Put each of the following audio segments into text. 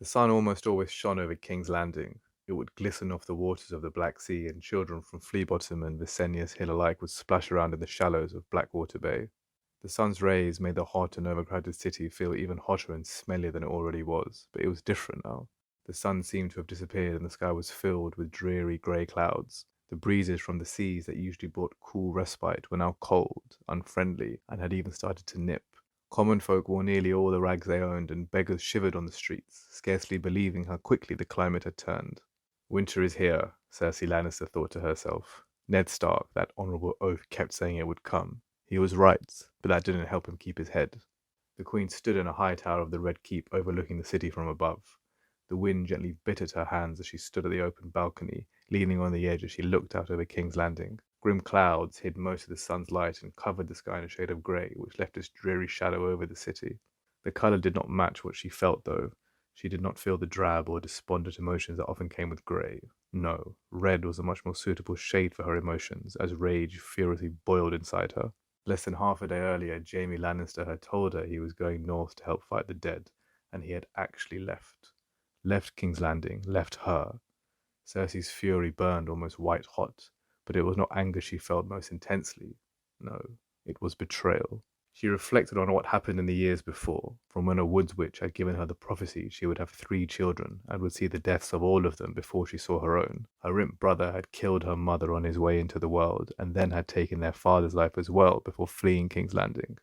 The sun almost always shone over King's Landing. It would glisten off the waters of the Black Sea, and children from Flea Bottom and Visenius Hill alike would splash around in the shallows of Blackwater Bay. The sun's rays made the hot and overcrowded city feel even hotter and smellier than it already was, but it was different now. The sun seemed to have disappeared and the sky was filled with dreary grey clouds. The breezes from the seas that usually brought cool respite were now cold, unfriendly, and had even started to nip. Common folk wore nearly all the rags they owned, and beggars shivered on the streets, scarcely believing how quickly the climate had turned. Winter is here, Cersei Lannister thought to herself. Ned Stark, that honourable oaf, kept saying it would come. He was right, but that didn't help him keep his head. The Queen stood in a high tower of the Red Keep overlooking the city from above. The wind gently bit at her hands as she stood at the open balcony, leaning on the edge as she looked out over King's Landing. Grim clouds hid most of the sun's light and covered the sky in a shade of grey, which left its dreary shadow over the city. The colour did not match what she felt, though. She did not feel the drab or despondent emotions that often came with grey. No, red was a much more suitable shade for her emotions, as rage furiously boiled inside her. Less than half a day earlier, Jaimie Lannister had told her he was going north to help fight the dead, and he had actually left. Left King's Landing, left her. Cersei's fury burned almost white hot, but it was not anger she felt most intensely. No, it was betrayal. She reflected on what happened in the years before, from when a woods witch had given her the prophecy she would have 3 children and would see the deaths of all of them before she saw her own. Her imp brother had killed her mother on his way into the world, and then had taken their father's life as well before fleeing King's Landing.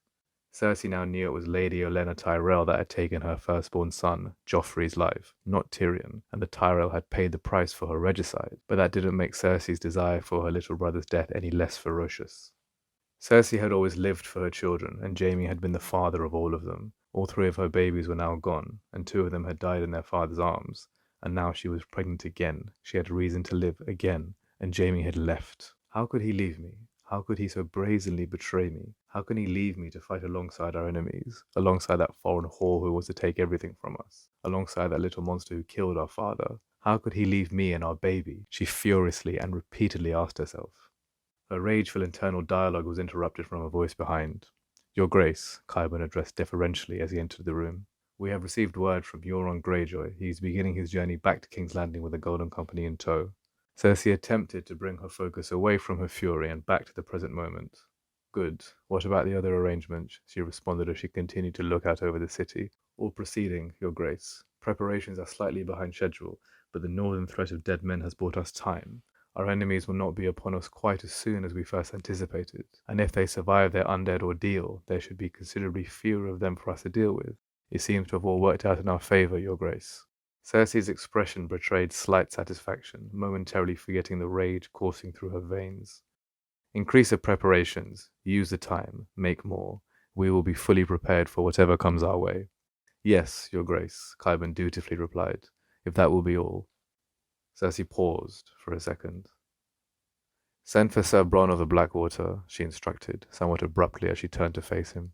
Cersei now knew it was Lady Olenna Tyrell that had taken her firstborn son, Joffrey's life, not Tyrion, and the Tyrell had paid the price for her regicide, but that didn't make Cersei's desire for her little brother's death any less ferocious. Cersei had always lived for her children, and Jaimie had been the father of all of them. All 3 of her babies were now gone, and 2 of them had died in their father's arms, and now she was pregnant again. She had reason to live again, and Jaimie had left. How could he leave me? How could he so brazenly betray me? How can he leave me to fight alongside our enemies, alongside that foreign whore who was to take everything from us, alongside that little monster who killed our father? How could he leave me and our baby? She furiously and repeatedly asked herself. Her rageful internal dialogue was interrupted from a voice behind. Your Grace, Qyburn addressed deferentially as he entered the room. We have received word from Euron Greyjoy. He is beginning his journey back to King's Landing with the Golden Company in tow. Cersei attempted to bring her focus away from her fury and back to the present moment. Good. What about the other arrangements? She responded as she continued to look out over the city. All proceeding, Your Grace. Preparations are slightly behind schedule, but the northern threat of dead men has bought us time. Our enemies will not be upon us quite as soon as we first anticipated, and if they survive their undead ordeal, there should be considerably fewer of them for us to deal with. It seems to have all worked out in our favour, Your Grace. Cersei's expression betrayed slight satisfaction, momentarily forgetting the rage coursing through her veins. Increase the preparations, use the time, make more. We will be fully prepared for whatever comes our way. Yes, Your Grace, Qyburn dutifully replied, if that will be all. Cersei paused for a second. Send for Sir Bronn of the Blackwater, she instructed, somewhat abruptly as she turned to face him.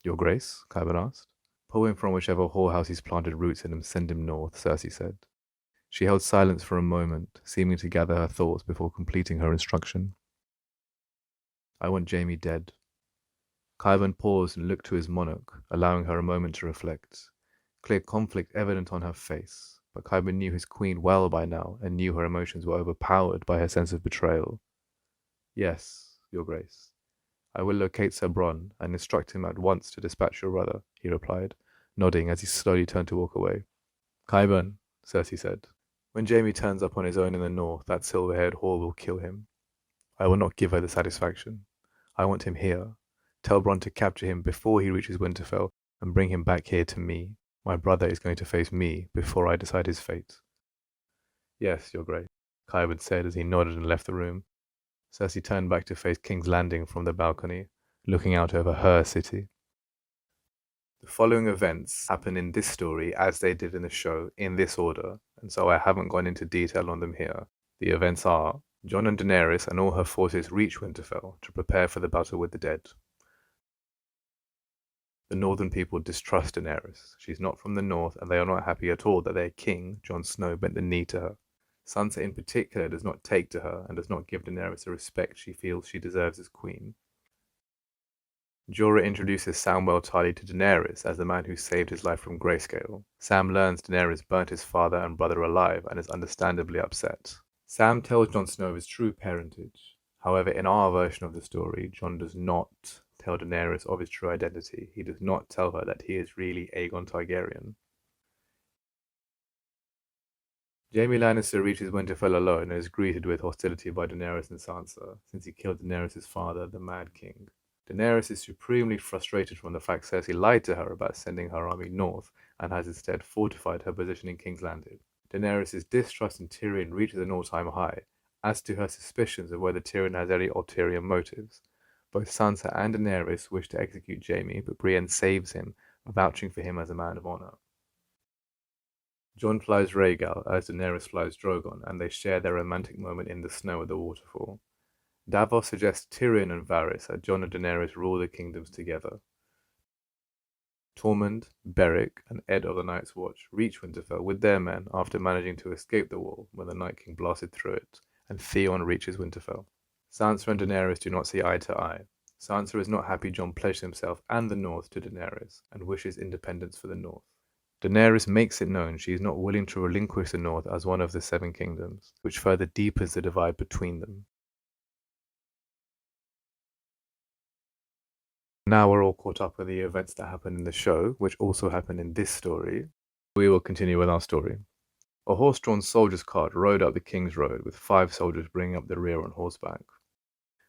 Your Grace? Qyburn asked. Pull him from whichever whorehouse he's planted roots in and send him north, Cersei said. She held silence for a moment, seeming to gather her thoughts before completing her instruction. I want Jaimie dead. Qyburn paused and looked to his monarch, allowing her a moment to reflect. Clear conflict evident on her face, but Qyburn knew his queen well by now and knew her emotions were overpowered by her sense of betrayal. Yes, Your Grace. I will locate Sir Bronn and instruct him at once to dispatch your brother, he replied, nodding as he slowly turned to walk away. Qyburn, Cersei said, when Jaimie turns up on his own in the north, that silver-haired whore will kill him. I will not give her the satisfaction. I want him here. Tell Bronn to capture him before he reaches Winterfell and bring him back here to me. My brother is going to face me before I decide his fate. Yes, Your Grace, Qyburn said as he nodded and left the room. Cersei turned back to face King's Landing from the balcony, looking out over her city. The following events happen in this story as they did in the show, in this order, and so I haven't gone into detail on them here. The events are: Jon and Daenerys and all her forces reach Winterfell to prepare for the battle with the dead. The northern people distrust Daenerys. She's not from the north, and they are not happy at all that their king, Jon Snow, bent the knee to her. Sansa in particular does not take to her and does not give Daenerys the respect she feels she deserves as queen. Jorah introduces Samwell Tarly to Daenerys as the man who saved his life from Grayscale. Sam learns Daenerys burnt his father and brother alive and is understandably upset. Sam tells Jon Snow his true parentage. However, in our version of the story, Jon does not tell Daenerys of his true identity. He does not tell her that he is really Aegon Targaryen. Jaime Lannister reaches Winterfell alone and is greeted with hostility by Daenerys and Sansa, since he killed Daenerys' father, the Mad King. Daenerys is supremely frustrated from the fact Cersei lied to her about sending her army north and has instead fortified her position in King's Landing. Daenerys' distrust in Tyrion reaches an all-time high, as to her suspicions of whether Tyrion has any ulterior motives. Both Sansa and Daenerys wish to execute Jaime, but Brienne saves him, vouching for him as a man of honor. Jon flies Rhaegal as Daenerys flies Drogon, and they share their romantic moment in the snow at the waterfall. Davos suggests Tyrion and Varys that Jon and Daenerys rule the kingdoms together. Tormund, Beric, and Ed of the Night's Watch reach Winterfell with their men after managing to escape the wall when the Night King blasted through it, and Theon reaches Winterfell. Sansa and Daenerys do not see eye to eye. Sansa is not happy Jon pledged himself and the North to Daenerys, and wishes independence for the North. Daenerys makes it known she is not willing to relinquish the North as one of the Seven Kingdoms, which further deepens the divide between them. Now we're all caught up with the events that happened in the show, which also happened in this story. We will continue with our story. A horse-drawn soldier's cart rode up the King's Road with 5 soldiers bringing up the rear on horseback.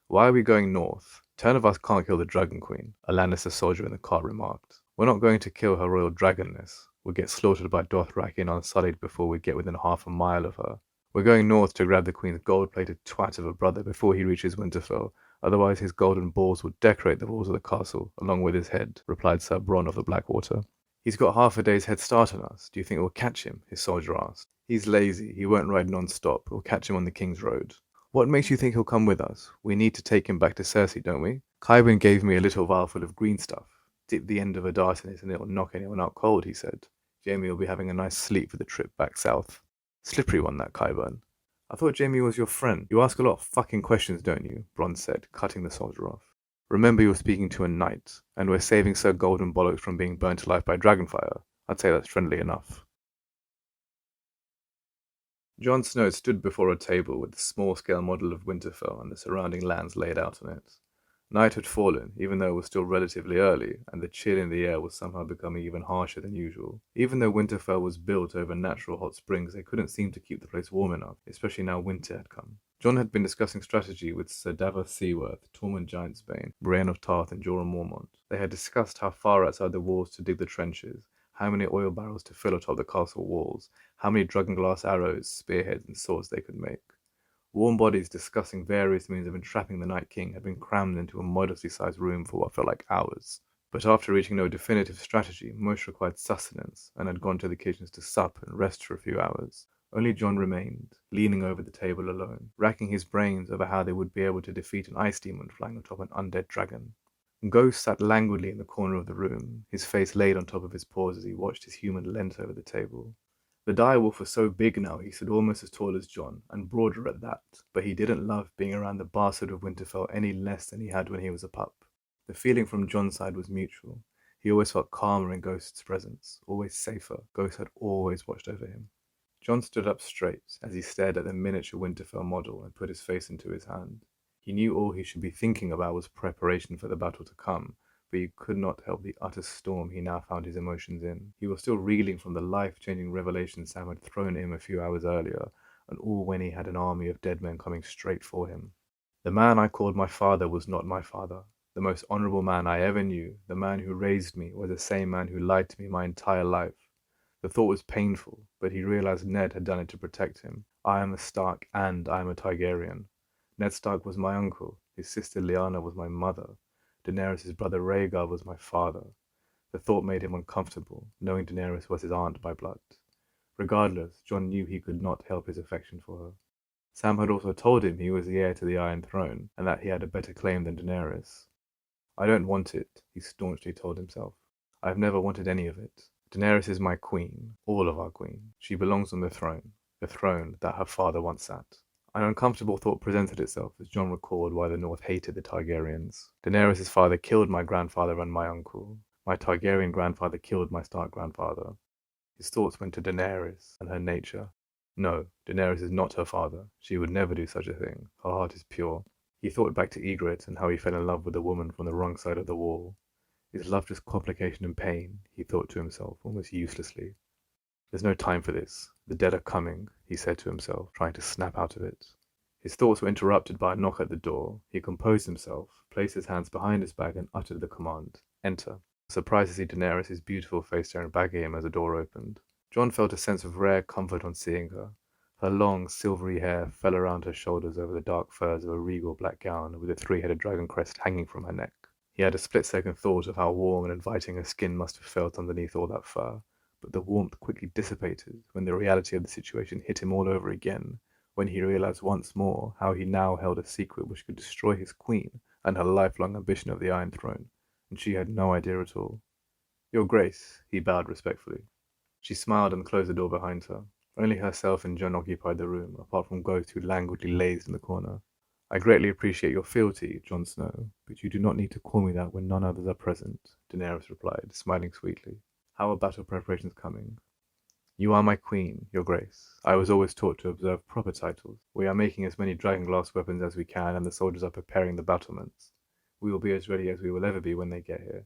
"Why are we going north? 10 of us can't kill the Dragon Queen," a Lannister soldier in the cart remarked. "We're not going to kill her royal dragonness. We'll get slaughtered by Dothraki and Unsullied before we get within half a mile of her. We're going north to grab the Queen's gold-plated twat of a brother before he reaches Winterfell. Otherwise his golden balls will decorate the walls of the castle, along with his head," replied Sir Bronn of the Blackwater. "He's got half a day's head start on us. Do you think we'll catch him?" his soldier asked. "He's lazy. He won't ride non-stop. We'll catch him on the King's Road." "What makes you think he'll come with us? We need to take him back to Cersei, don't we? Ch.1 gave me a little vial full of green stuff. Dip the end of a dart in it and it'll knock anyone out cold," he said. "Jaimie will be having a nice sleep for the trip back south." "Slippery one, that Ch.1. I thought Jaimie was your friend. You ask a lot of fucking questions, don't you?" Bronn said, cutting the soldier off. "Remember you're speaking to a knight, and we're saving Sir Golden Bollocks from being burnt alive by dragonfire. I'd say that's friendly enough." Jon Snow stood before a table with a small-scale model of Winterfell and the surrounding lands laid out on it. Night had fallen, even though it was still relatively early, and the chill in the air was somehow becoming even harsher than usual. Even though Winterfell was built over natural hot springs, they couldn't seem to keep the place warm enough, especially now winter had come. Jon had been discussing strategy with Sir Davos Seaworth, Tormund Giantsbane, Brienne of Tarth, and Jorah Mormont. They had discussed how far outside the walls to dig the trenches, how many oil barrels to fill atop the castle walls, how many dragonglass arrows, spearheads, and swords they could make. Warm bodies discussing various means of entrapping the Night King had been crammed into a modestly sized room for what felt like hours. But after reaching no definitive strategy, most required sustenance and had gone to the kitchens to sup and rest for a few hours. Only Jon remained, leaning over the table alone, racking his brains over how they would be able to defeat an ice demon flying atop an undead dragon. Ghost sat languidly in the corner of the room, his face laid on top of his paws as he watched his human leant over the table. The direwolf was so big now he stood almost as tall as Jon, and broader at that, but he didn't love being around the bastard of Winterfell any less than he had when he was a pup. The feeling from Jon's side was mutual. He always felt calmer in Ghost's presence, always safer. Ghost had always watched over him. Jon stood up straight as he stared at the miniature Winterfell model and put his face into his hand. He knew all he should be thinking about was preparation for the battle to come, but he could not help the utter storm he now found his emotions in. He was still reeling from the life-changing revelation Sam had thrown at him a few hours earlier, and all when he had an army of dead men coming straight for him. "The man I called my father was not my father. The most honorable man I ever knew, the man who raised me, was the same man who lied to me my entire life." The thought was painful, but he realized Ned had done it to protect him. I am a Stark and I am a Targaryen. Ned Stark was my uncle, his sister Lyanna was my mother, Daenerys' brother Rhaegar was my father. The thought made him uncomfortable, knowing Daenerys was his aunt by blood. Regardless, Jon knew he could not help his affection for her. Sam had also told him he was the heir to the Iron Throne, and that he had a better claim than Daenerys. "I don't want it," he staunchly told himself. "I have never wanted any of it. Daenerys is my queen, all of our queen. She belongs on the throne that her father once sat. An uncomfortable thought presented itself as Jon recalled why the North hated the Targaryens. Daenerys' father killed my grandfather and my uncle. My Targaryen grandfather killed my Stark grandfather. His thoughts went to Daenerys and her nature. No, Daenerys is not her father. She would never do such a thing. Her heart is pure. He thought back to Ygritte and how he fell in love with a woman from the wrong side of the wall. Is love just complication and pain? He thought to himself, almost uselessly. There's no time for this. The dead are coming, he said to himself, trying to snap out of it. His thoughts were interrupted by a knock at the door. He composed himself, placed his hands behind his back and uttered the command, "Enter." Surprised to see Daenerys' beautiful face staring back at him as the door opened. Jon felt a sense of rare comfort on seeing her. Her long, silvery hair fell around her shoulders over the dark furs of a regal black gown with a three-headed dragon crest hanging from her neck. He had a split-second thought of how warm and inviting her skin must have felt underneath all that fur, but the warmth quickly dissipated when the reality of the situation hit him all over again, when he realized once more how he now held a secret which could destroy his queen and her lifelong ambition of the Iron Throne, and she had no idea at all. "Your Grace," he bowed respectfully. She smiled and closed the door behind her. Only herself and Jon occupied the room, apart from Ghost, who languidly lazed in the corner. "I greatly appreciate your fealty, Jon Snow, but you do not need to call me that when none others are present," Daenerys replied, smiling sweetly. "How are battle preparations coming?" "You are my queen, your grace. I was always taught to observe proper titles. We are making as many dragonglass weapons as we can, and the soldiers are preparing the battlements. We will be as ready as we will ever be when they get here."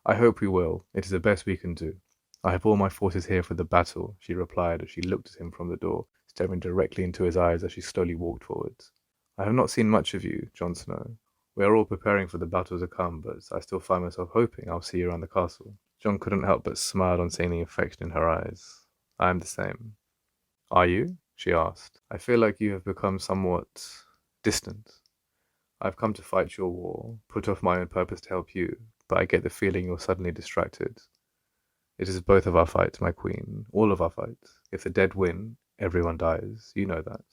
"I hope we will. It is the best we can do. I have all my forces here for the battle," she replied as she looked at him from the door, staring directly into his eyes as she slowly walked forwards. "I have not seen much of you, Jon Snow. We are all preparing for the battle to come, but I still find myself hoping I'll see you around the castle." Jon couldn't help but smile on seeing the affection in her eyes. "I am the same." "Are you?" she asked. "I feel like you have become somewhat distant. I've come to fight your war, put off my own purpose to help you, but I get the feeling you're suddenly distracted." "It is both of our fights, my queen, all of our fights. If the dead win, everyone dies. You know that."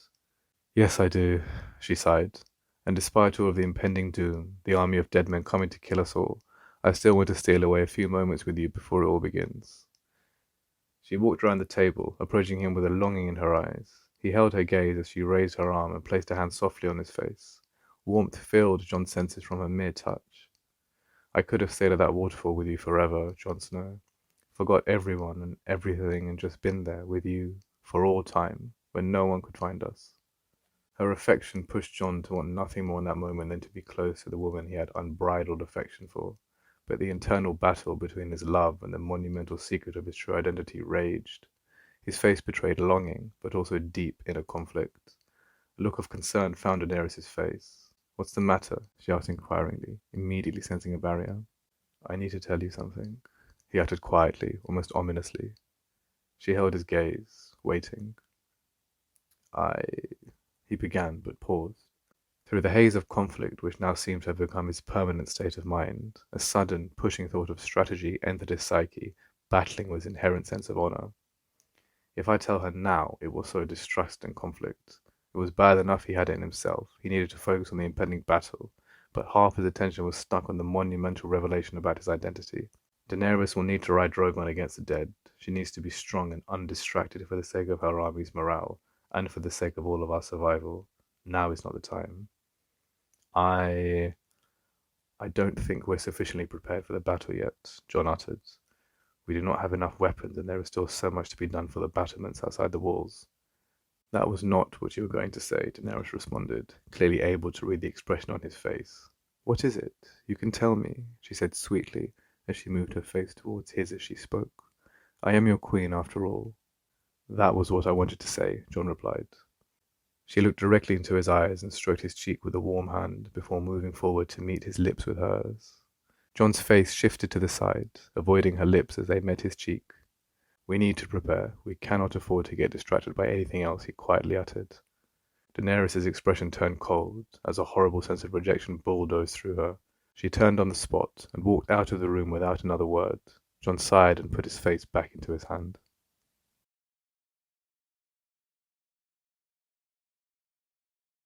"Yes, I do," she sighed. "And despite all of the impending doom, the army of dead men coming to kill us all, I still want to steal away a few moments with you before it all begins." She walked around the table, approaching him with a longing in her eyes. He held her gaze as she raised her arm and placed a hand softly on his face. Warmth filled Jon's senses from her mere touch. "I could have stayed at that waterfall with you forever, Jon Snow. Forgot everyone and everything and just been there with you for all time, when no one could find us." Her affection pushed Jon to want nothing more in that moment than to be close to the woman he had unbridled affection for. But the internal battle between his love and the monumental secret of his true identity raged. His face betrayed longing, but also deep inner conflict. A look of concern found Daenerys' face. "What's the matter?" she asked inquiringly, immediately sensing a barrier. "I need to tell you something," he uttered quietly, almost ominously. She held his gaze, waiting. "I..." he began, but paused. Through the haze of conflict which now seemed to have become his permanent state of mind, a sudden, pushing thought of strategy entered his psyche, battling with his inherent sense of honor. If I tell her now, it will sow distrust and conflict. It was bad enough he had it in himself. He needed to focus on the impending battle, but half his attention was stuck on the monumental revelation about his identity. Daenerys will need to ride Drogon against the dead. She needs to be strong and undistracted for the sake of her army's morale, and for the sake of all of our survival. Now is not the time. I don't think we're sufficiently prepared for the battle yet," Jon uttered. "We do not have enough weapons, and there is still so much to be done for the battlements outside the walls." "That was not what you were going to say," Daenerys responded, clearly able to read the expression on his face. "What is it? You can tell me," she said sweetly, as she moved her face towards his as she spoke. "I am your queen, after all." "That was what I wanted to say," Jon replied. She looked directly into his eyes and stroked his cheek with a warm hand before moving forward to meet his lips with hers. Jon's face shifted to the side, avoiding her lips as they met his cheek. "We need to prepare. We cannot afford to get distracted by anything else," he quietly uttered. Daenerys' expression turned cold, as a horrible sense of rejection bulldozed through her. She turned on the spot and walked out of the room without another word. Jon sighed and put his face back into his hand.